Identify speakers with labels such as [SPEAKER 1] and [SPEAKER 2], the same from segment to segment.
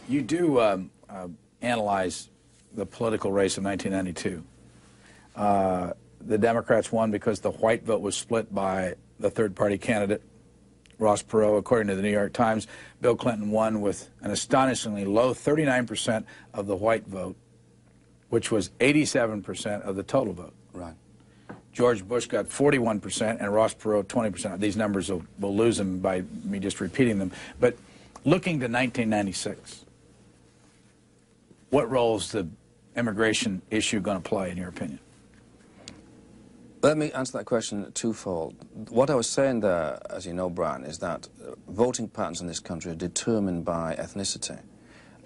[SPEAKER 1] You do analyze the political race of 1992. The Democrats won because the white vote was split by the third-party candidate, Ross Perot. According to the New York Times, Bill Clinton won with an astonishingly low 39% of the white vote, which was 87% of the total vote.
[SPEAKER 2] Right.
[SPEAKER 1] George Bush got 41% and Ross Perot 20%. These numbers will lose them by me just repeating them. But looking to 1996, what role is the immigration issue going to play, in your opinion?
[SPEAKER 2] Let me answer that question twofold. What I was saying there, as you know, Brian, is that voting patterns in this country are determined by ethnicity.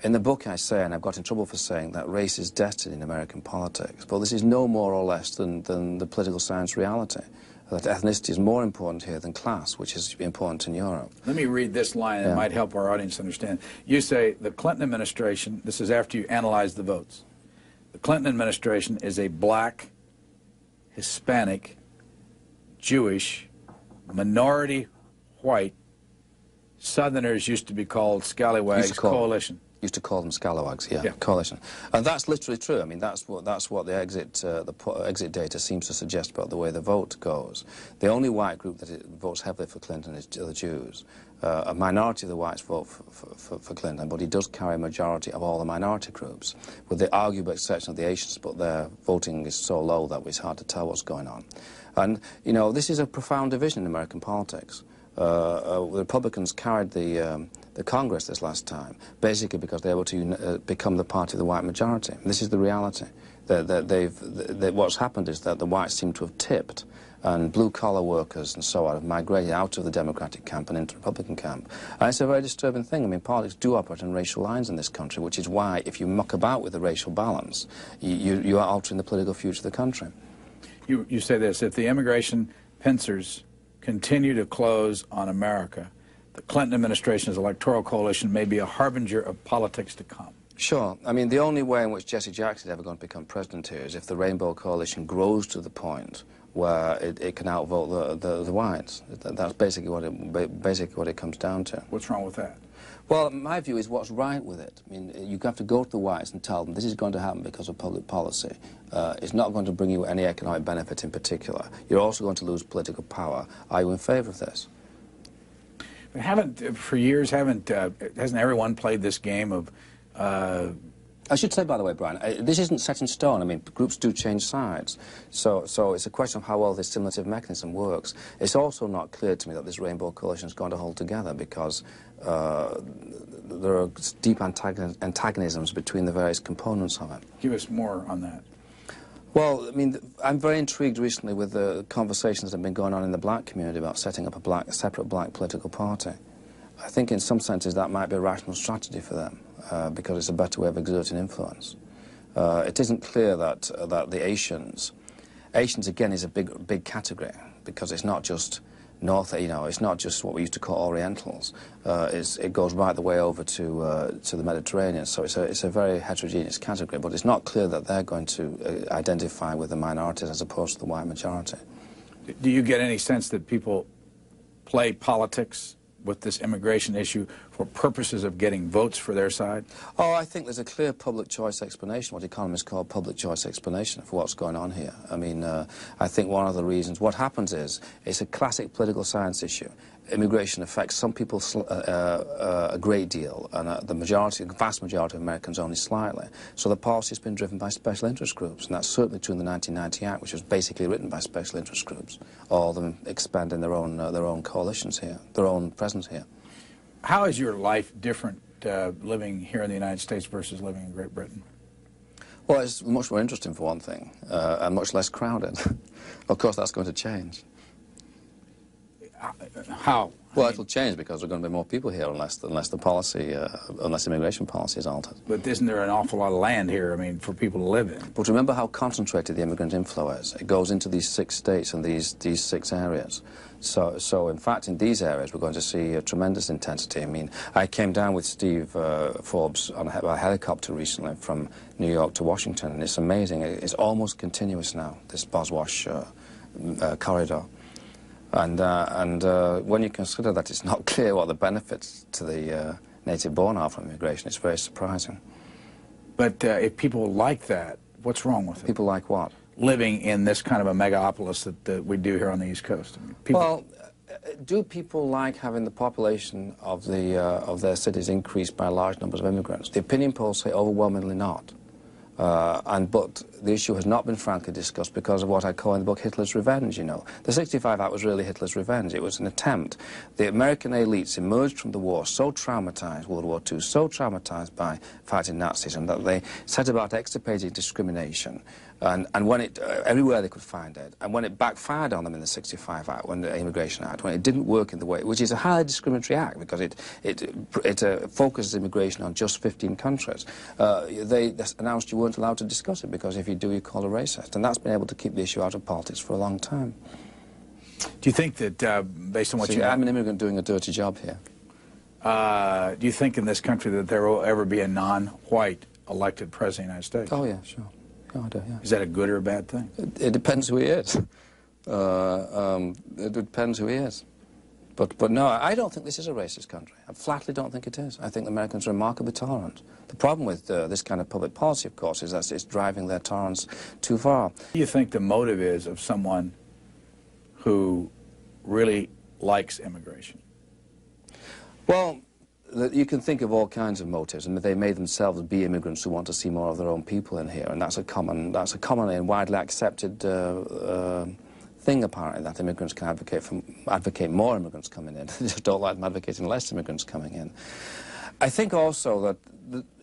[SPEAKER 2] In the book I say, and I've got in trouble for saying, that race is destiny in American politics, but this is no more or less than the political science reality, that ethnicity is more important here than class, which is important in Europe.
[SPEAKER 1] Let me read this line that might help our audience understand. You say the Clinton administration, this is after you analyze the votes, the Clinton administration is a black, Hispanic, Jewish, minority white, Southerners used to be called scallywags coalition.
[SPEAKER 2] Used to call them scalawags, yeah, coalition. And that's literally true. I mean, that's what the exit data seems to suggest about the way the vote goes. The only white group that votes heavily for Clinton is the Jews. A minority of the whites vote for Clinton, but he does carry a majority of all the minority groups, with the arguable exception of the Asians, but their voting is so low that it's hard to tell what's going on. And, you know, this is a profound division in American politics. The Republicans carried the Congress this last time, basically because they were able to become the party of the white majority. And this is the reality. What's happened is that the whites seem to have tipped, and blue-collar workers and so on have migrated out of the Democratic camp and into the Republican camp. And it's a very disturbing thing. I mean, politics do operate on racial lines in this country, which is why, if you muck about with the racial balance, you are altering the political future of the country.
[SPEAKER 1] You say this, if the immigration pincers continue to close on America, the Clinton administration's electoral coalition may be a harbinger of politics to come.
[SPEAKER 2] Sure. I mean, the only way in which Jesse Jackson is ever going to become president here is if the Rainbow Coalition grows to the point where it can outvote the whites. That's basically what it comes down to.
[SPEAKER 1] What's wrong with that?
[SPEAKER 2] Well, my view is what's right with it. I mean, you have to go to the whites and tell them this is going to happen because of public policy. It's not going to bring you any economic benefit in particular. You're also going to lose political power. Are you in favor of this?
[SPEAKER 1] For years, hasn't everyone played this game of...
[SPEAKER 2] I should say, by the way, Brian, this isn't set in stone. I mean, groups do change sides. So it's a question of how well this stimulative mechanism works. It's also not clear to me that this Rainbow Coalition is going to hold together because there are deep antagonisms between the various components of it.
[SPEAKER 1] Give us more on that.
[SPEAKER 2] Well, I mean, I'm very intrigued recently with the conversations that have been going on in the black community about setting up a separate black political party. I think in some senses that might be a rational strategy for them. Because it's a better way of exerting influence. It isn't clear that the Asians again is a big category because it's not just it's not just what we used to call Orientals. It goes right the way over to the Mediterranean. So it's a very heterogeneous category. But it's not clear that they're going to identify with the minorities as opposed to the white majority.
[SPEAKER 1] Do you get any sense that people play politics with this immigration issue for purposes of getting votes for their side?
[SPEAKER 2] Oh, I think there's a clear public choice explanation, what economists call public choice explanation for what's going on here. I mean, I think one of the reasons, what happens is, it's a classic political science issue. Immigration affects some people a great deal, and the vast majority of Americans only slightly. So the policy has been driven by special interest groups, and that's certainly true in the 1990 Act, which was basically written by special interest groups, all of them expanding their own coalitions here, their own presence here.
[SPEAKER 1] How is your life different living here in the United States versus living in Great Britain?
[SPEAKER 2] Well, it's much more interesting for one thing, and much less crowded. Of course, that's going to change.
[SPEAKER 1] How?
[SPEAKER 2] Well, it'll change because there are going to be more people here unless immigration policy is altered.
[SPEAKER 1] But isn't there an awful lot of land here, I mean, for people to live in?
[SPEAKER 2] But remember how concentrated the immigrant inflow is. It goes into these 6 states and these 6 areas. So in fact, in these areas, we're going to see a tremendous intensity. I mean, I came down with Steve Forbes on a helicopter recently from New York to Washington, and it's amazing. It's almost continuous now, this Boswash corridor. And when you consider that it's not clear what the benefits to the native-born are from immigration. It's very surprising.
[SPEAKER 1] But if people like that, what's wrong with it?
[SPEAKER 2] People like what?
[SPEAKER 1] Living in this kind of a megapolis that we do here on the East Coast. I mean,
[SPEAKER 2] Well, do people like having the population of their cities increased by large numbers of immigrants? The opinion polls say overwhelmingly not. But the issue has not been frankly discussed because of what I call in the book Hitler's revenge, you know. The 65 Act was really Hitler's revenge. It was an attempt. The American elites emerged from the war so traumatized, World War II, so traumatized by fighting Nazism that they set about extirpating discrimination. And when it, everywhere they could find it, and when it backfired on them in the 65 Act, when the Immigration Act, when it didn't work in the way, which is a highly discriminatory act because it focuses immigration on just 15 countries, they announced you weren't allowed to discuss it because if you do, you're called a racist. And that's been able to keep the issue out of politics for a long time.
[SPEAKER 1] Do you think that, based on what you know...
[SPEAKER 2] I'm an immigrant doing a dirty job here.
[SPEAKER 1] Do you think in this country that there will ever be a non-white elected president of the United States?
[SPEAKER 2] Oh, yeah, sure. Oh, I do, yeah.
[SPEAKER 1] Is that a good or a bad thing?
[SPEAKER 2] It depends who he is. It depends who he is. But no, I don't think this is a racist country. I flatly don't think it is. I think the Americans are remarkably tolerant. The problem with this kind of public policy, of course, is that it's driving their tolerance too far.
[SPEAKER 1] What do you think the motive is of someone who really likes immigration?
[SPEAKER 2] Well, you can think of all kinds of motives, and they may themselves be immigrants who want to see more of their own people in here, and that's a commonly and widely accepted thing, apparently, that immigrants can advocate more immigrants coming in. They just don't like them advocating less immigrants coming in. I think also that,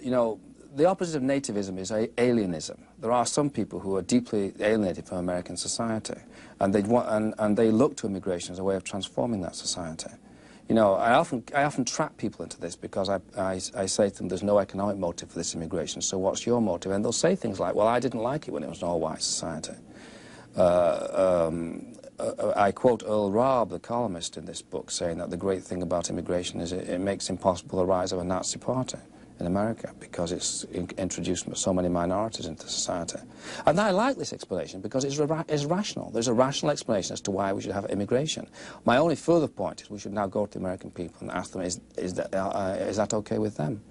[SPEAKER 2] you know, the opposite of nativism is alienism. There are some people who are deeply alienated from American society, and they look to immigration as a way of transforming that society. You know, I often trap people into this because I say to them, there's no economic motive for this immigration, so what's your motive? And they'll say things like, well, I didn't like it when it was an all-white society. I quote Earl Raab, the columnist in this book, saying that the great thing about immigration is it makes impossible the rise of a Nazi party in America because it's introduced so many minorities into society. And I like this explanation because it's rational. There's a rational explanation as to why we should have immigration. My only further point is we should now go to the American people and ask them, is that okay with them?